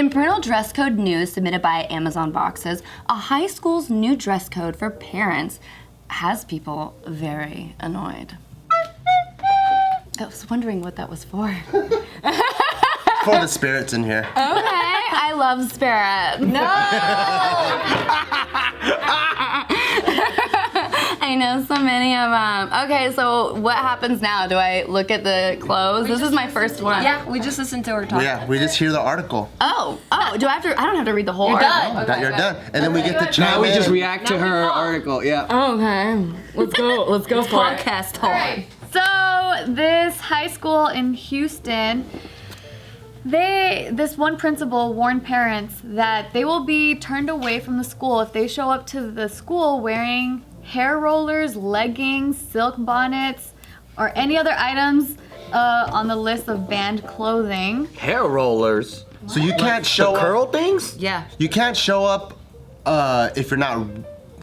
In parental dress code news submitted by Amazon Boxes, a high school's new dress code for parents has people very annoyed. I was wondering what that was for. For the spirits in here. Okay, I love spirits. No! I know so many of them. Okay, so what happens now? Do I look at the clothes? This is my first one. Yeah, we just listened to her talk. Yeah, we just hear the article. Oh, do I have to? I don't have to read the whole You're article. done. That you're done. And then we get to Now chime we in. just react to her article. Yeah. Okay, let's go. Let's go for it. Podcast talk. So this high school in Houston, this one principal warned parents that they will be turned away from the school if they show up to the school wearing hair rollers, leggings, silk bonnets, or any other items on the list of banned clothing. Hair rollers. So you can't show The up. curl things? Yeah. You can't show up if you're not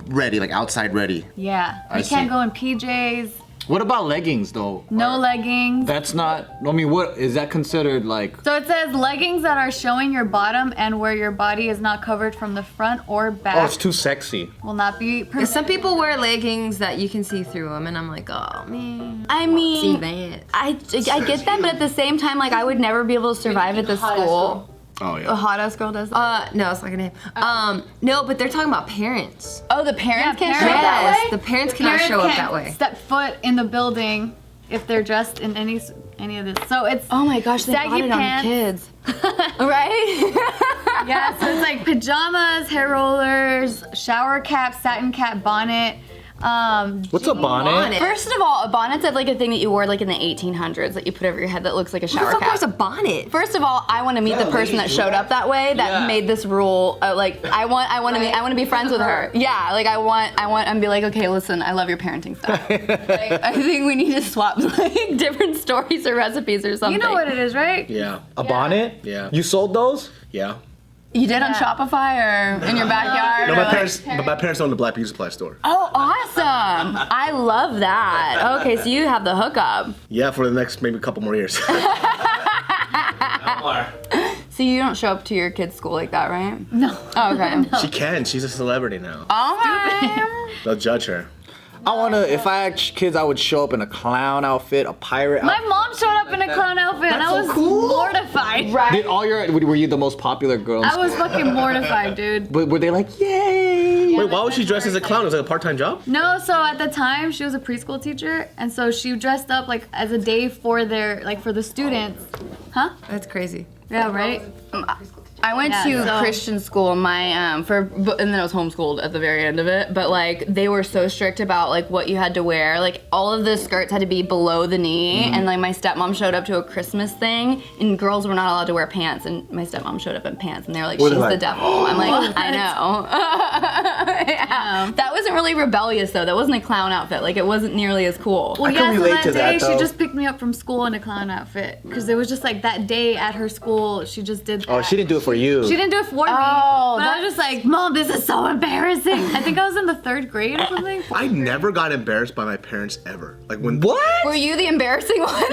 ready, like outside ready. Yeah, I you can't see. go in PJs, What about leggings though? no leggings. That's not, I mean, what, is that considered like, So it says leggings that are showing your bottom and where your body is not covered from the front or back oh, it's too sexy. will not be permitted. Some people wear leggings that you can see through them, and I'm like, oh man. I See mean, that? I get that, but at the same time, like I would never be able to survive at this school. Oh The yeah. hottest girl does. No, it's like a name. No, but they're talking about parents. Oh, the parents Yeah, can't show up that Yes, way? the parents cannot Parents show up can't that way. step foot in the building if they're dressed in any of this. So it's Oh my gosh, they saggy brought it on pants. kids. Right? Yeah, so it's like pajamas, hair rollers, shower cap, satin cap, bonnet. What's a bonnet? First of all, a bonnet's like a thing that you wore like in the 1800s that you put over your head that looks like a Who the shower fuck cap. wears a bonnet? First of all, I want to meet the person that showed up that way that made this rule. Like, I want to be friends with her. Yeah, like I want and be like, okay, listen, I love your parenting stuff. Like, I think we need to swap like different stories or recipes or something. You know what it is, right? Yeah. A bonnet? Yeah. You sold those? Yeah. You did on Shopify or in your backyard? No, or my like- parents. My parents own the Black Beauty Supply store. Oh, awesome! I love that. Okay, so you have the hookup. Yeah, for the next maybe couple more years. So you don't show up to your kid's school like that, right? No. Oh, okay. She can. She's a celebrity now. Oh, They'll judge her. I wanna, if I had kids, I would show up in a clown outfit, a pirate My outfit. mom showed up in a clown outfit and I was mortified. right. Did all your, were you the most popular girl in I was school? fucking mortified, dude. But were they like, yay? Wait, why was she dressed as a clown? Was it a part-time job? No, so at the time she was a preschool teacher, and so she dressed up like as a day for their for the students. Huh? That's crazy. Yeah, right. I went Yeah, to so- Christian school. My and then I was homeschooled at the very end of it. But like they were so strict about like what you had to wear. Like all of the skirts had to be below the knee. And like my stepmom showed up to a Christmas thing, and girls were not allowed to wear pants. And my stepmom showed up in pants, and they were like, Were "She's they the like, devil." I'm like, I know. Yeah. That wasn't really rebellious though. That wasn't a clown outfit. Like it wasn't nearly as cool. Well, can yeah, so relate that to that, day she though. just picked me up from school in a clown outfit because it was just like that day at her school she just did that. Oh, she didn't do it for you. She didn't do it for me. Oh, but I was just like, Mom, this is so embarrassing. I think I was in the 3rd grade or something. I never got embarrassed by my parents ever. Like when What? Were you the embarrassing one?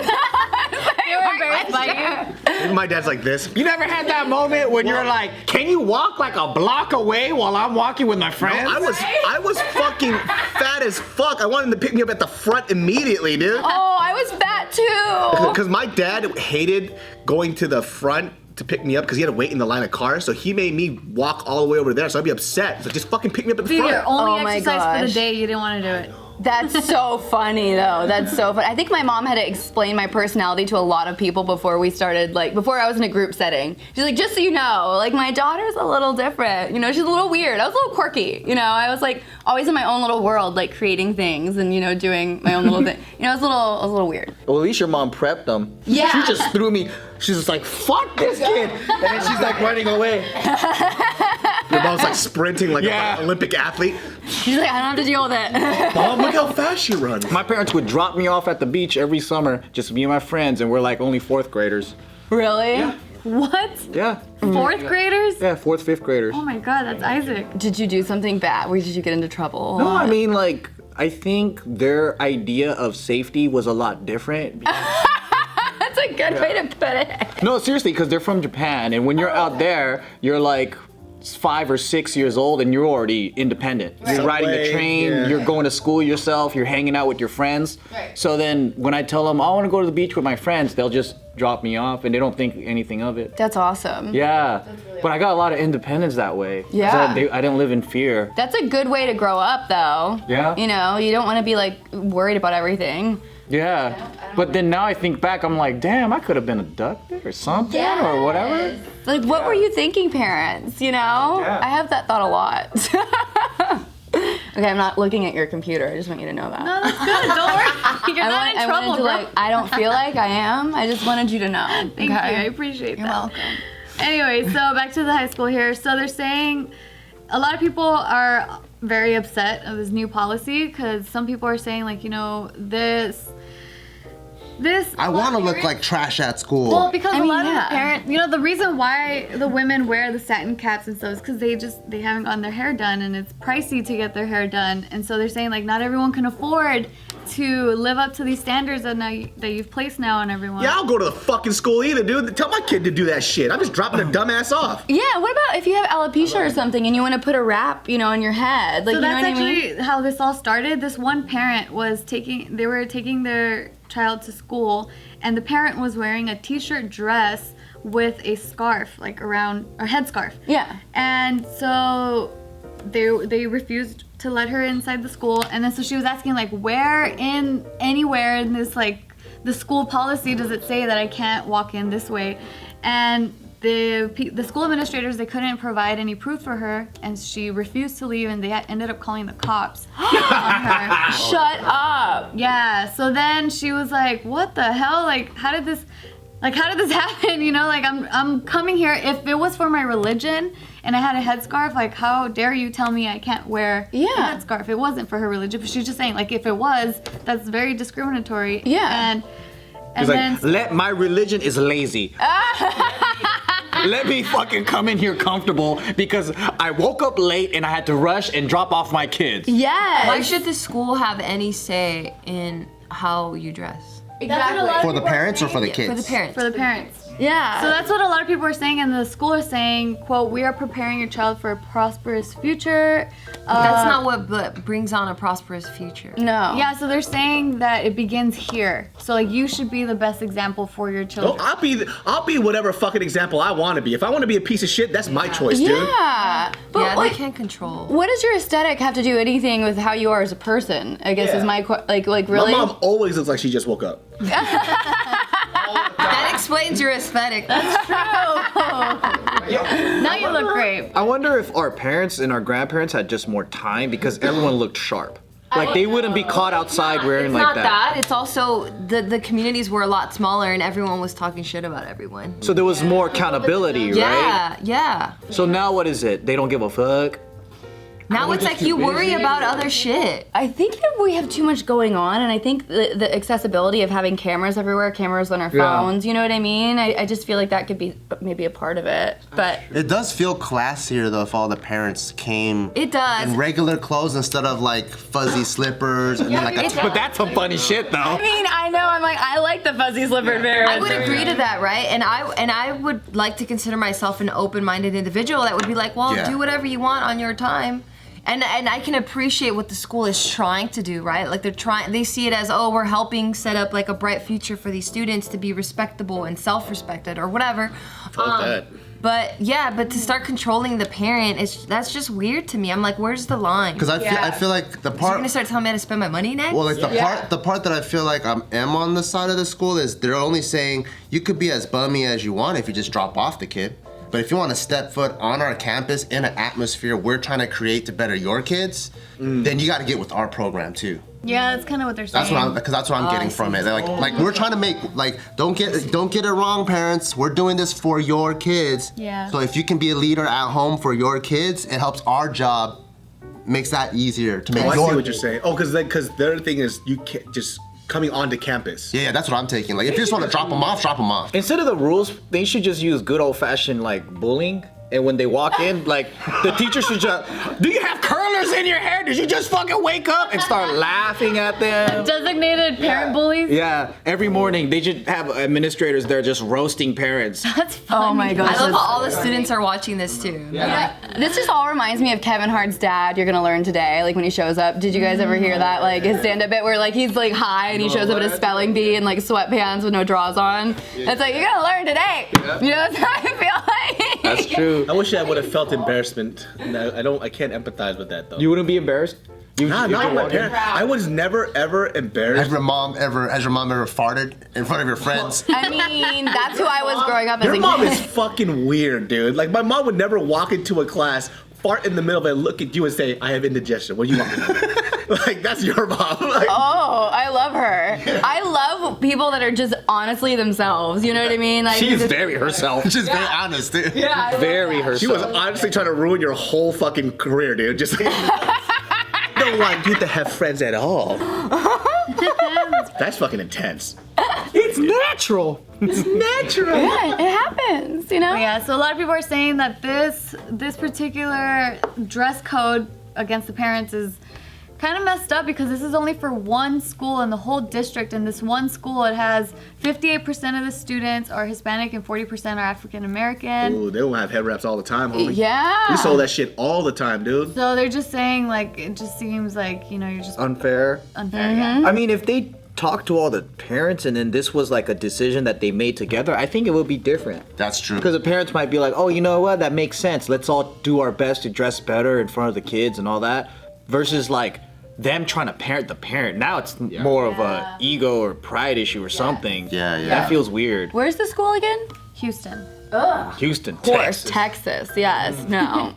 They were embarrassed by you. my dad's like this. You never had that moment when you're like, can you walk like a block away while I'm walking with my No, friends? I was fucking fat as fuck. I wanted him to pick me up at the front immediately, dude. Oh, I was fat too. Because my dad hated going to the front to pick me up because he had to wait in the line of cars. So he made me walk all the way over there. So I'd be upset. So just fucking pick me up at the Dude, front. your only Oh my exercise for gosh. the day, you didn't want to do it. That's so funny though. That's so funny. I think my mom had to explain my personality to a lot of people before we started, like before I was in a group setting. She's like, just so you know, like my daughter's a little different. You know, she's a little weird. I was a little quirky. You know, I was like always in my own little world, like creating things and, you know, doing my own little thing. You know, I was a little weird. Well, at least your mom prepped them. Yeah. She just threw me. She's just like, fuck this kid. And then she's like running away. Your mom's like sprinting like Yeah. an Olympic athlete. She's like, I don't have to deal with it. Mom, look how fast you run. My parents would drop me off at the beach every summer, just me and my friends, and we're like only 4th graders. Really? What? Yeah. 4th graders? Yeah, 4th, 5th graders. Oh my god, that's Isaac. Did you do something bad? Where did you get into trouble? No, I mean, like, I think their idea of safety was a lot different. That's how a good way to put it. No, seriously, because they're from Japan, and when you're out there, you're like 5 or 6 years old, and you're already independent. You're riding the Subway, train, yeah. you're going to school yourself, you're hanging out with your friends. Right. So then when I tell them, I want to go to the beach with my friends, they'll just drop me off, and they don't think anything of it. That's awesome. Yeah, but I got a lot of independence that way. 'Cause Yeah. I didn't live in fear. That's a good way to grow up, though. Yeah. You know, you don't want to be like worried about everything. Yeah, but then now I think back, I'm like, damn, I could have been abducted or something or whatever. Like, what were you thinking, parents? You know? Yeah. I have that thought a lot. Okay, I'm not looking at your computer. I just want you to know that. No, that's good. Don't worry. You're not in I trouble, wanted to, bro. like, I don't feel like I am. I just wanted you to know. Thank you. I appreciate You're that. welcome. Anyway, so back to the high school here. So they're saying a lot of people are very upset of this new policy because some people are saying, like, you know, this. I want to look like trash at school. Well, because I a mean, lot of yeah. the parents, you know, the reason why the women wear the satin caps and stuff is because they haven't gotten their hair done, and it's pricey to get their hair done, and so they're saying like not everyone can afford to live up to these standards that you've placed now on everyone. Yeah, I'll go to the fucking school either, dude. Tell my kid to do that shit. I'm just dropping a dumbass off. Yeah, what about if you have alopecia or something and you want to put a wrap, you know, on your head? Like, So you know that's what I actually mean? how this all started. This one parent they were taking their child to school, and the parent was wearing a t-shirt dress with a scarf, like around, a headscarf. Yeah. And so they refused to let her inside the school, and then so she was asking like, anywhere in this, like, the school policy does it say that I can't walk in this way? And the school administrators, they couldn't provide any proof for her, and she refused to leave, and they ended up calling the cops on her. Shut up. Yeah, so then she was like, what the hell? Like, how did this happen? You know, like, I'm coming here. If it was for my religion and I had a headscarf, like, how dare you tell me I can't wear a headscarf? It wasn't for her religion, but she's just saying, like, if it was, that's very discriminatory. Yeah. And He's then like, my religion is lazy. Let me fucking come in here comfortable because I woke up late and I had to rush and drop off my kids. Yes. Why should the school have any say in how you dress? Exactly. For the parents or for the kids? For the parents. for the parents. Yeah. So that's what a lot of people are saying, and the school is saying, quote, we are preparing your child for a prosperous future. That's not what brings on a prosperous future. no. Yeah, so they're saying that it begins here. So, like, you should be the best example for your children. Oh, I'll be whatever fucking example I want to be. If I want to be a piece of shit, that's my choice, dude. Yeah. But Yeah, they like, can't control. what does your aesthetic have to do anything with how you are as a person? I guess Yeah. is my like My really. mom always looks like she just woke up. That explains your aesthetic. Now you look great. I wonder if our parents and our grandparents had just more time because everyone looked sharp. Like they wouldn't be caught outside wearing It's like not that. that. It's also the communities were a lot smaller and everyone was talking shit about everyone. So there was more accountability, right? Yeah, yeah. So now what is it? They don't give a fuck? Now it's like you worry about other shit. I think that we have too much going on, and I think the accessibility of having cameras everywhere, cameras on our Yeah. phones, you know what I mean? I just feel like that could be maybe a part of it. But It does feel classier though if all the parents came It does. in regular clothes instead of like fuzzy slippers and then like a But that's some funny shit though. I mean, I know, I'm like, I like the fuzzy slippered parents. I would agree to that, right? And I would like to consider myself an open-minded individual that would be like, well, Yeah. do whatever you want on your time. And I can appreciate what the school is trying to do, right? Like they see it as, oh, we're helping set up like a bright future for these students to be respectable and self-respected or whatever. Fuck that. But to start controlling the parent, that's just weird to me. I'm like, where's the line? because I feel like the You're part gonna start telling me how to spend my money next? well like the part that I feel like I am on the side of the school is they're only saying you could be as bummy as you want if you just drop off the kid. But if you want to step foot on our campus in an atmosphere we're trying to create to better your kids, then you got to get with our program too. Yeah, that's kind of what they're saying. That's what I'm getting from it. They're like we're trying to make don't get it wrong, parents. We're doing this for your kids. Yeah. So if you can be a leader at home for your kids, it helps our job, makes that easier to make Oh, I your. see what you're saying. Oh, because the other thing is you can't just coming onto campus. Yeah, that's what I'm taking. Like if you just want to drop them off, drop them off. Instead of the rules, they should just use good old-fashioned like bullying. And when they walk in, like, the teacher should just, do you have curlers in your hair? Did you just fucking wake up? And start laughing at them. Designated parent bullies. Yeah, every morning they should have administrators there just roasting parents. That's funny. Oh my gosh. I love how all the students are watching this too. This just all reminds me of Kevin Hart's dad. You're gonna learn today, like when he shows up. Did you guys ever hear that? Like his stand-up bit where like he's like high and he shows up at a spelling bee in like sweatpants with no drawers on. It's like you're gonna learn today. You know, that's how I feel like. That's true. I wish I would have felt embarrassment. And I can't empathize with that though. You wouldn't be embarrassed? Nah, not my parents. I was never ever embarrassed. Has your mom ever farted in front of your friends? I mean, that's who I was growing up as Your a mom kid. is fucking weird, dude. Like my mom would never walk into a class, fart in the middle of it, look at you and say, "I have indigestion. What do you want me to do?" Like that's your mom. Like, Oh, I love her. I love people that are just honestly themselves. You know what I mean? Like She's just- very herself. She's very honest, dude. Yeah, I love Very that. herself. she was honestly trying to ruin your whole fucking career, dude. Just don't want you to have friends at all. That's fucking intense. It's natural. It's natural. Yeah, it happens. You know. Yeah, so a lot of people are saying that this particular dress code against the parents is kind of messed up because this is only for one school in the whole district. In this one school, it has 58% of the students are Hispanic and 40% are African American. Ooh, they don't have head wraps all the time, homie. Yeah. We sold that shit all the time, dude. So they're just saying like it just seems like you're just Unfair. unfair. Yeah. I mean, if they talked to all the parents and then this was like a decision that they made together, I think it would be different. That's true. Because the parents might be like, oh, you know what? That makes sense. Let's all do our best to dress better in front of the kids and all that. Versus like them trying to parent the parent. Now it's more of a ego or pride issue or something. Yeah, yeah. That feels weird. Where's the school again? Houston. Houston, Of course, Texas. Texas. Yes. No.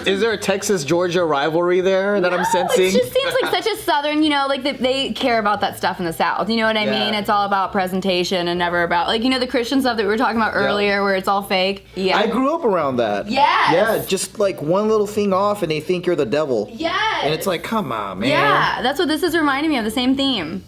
Is there a Texas-Georgia rivalry there that I'm sensing? It just seems like such a southern, you know, like they care about that stuff in the South. You know what I mean? It's all about presentation and never about, like, you know, the Christian stuff that we were talking about earlier where it's all fake. Yeah. I grew up around that. Yes. Yeah, just like one little thing off and they think you're the devil. Yes. And it's like, come on, man. Yeah, that's what this is reminding me of, the same theme.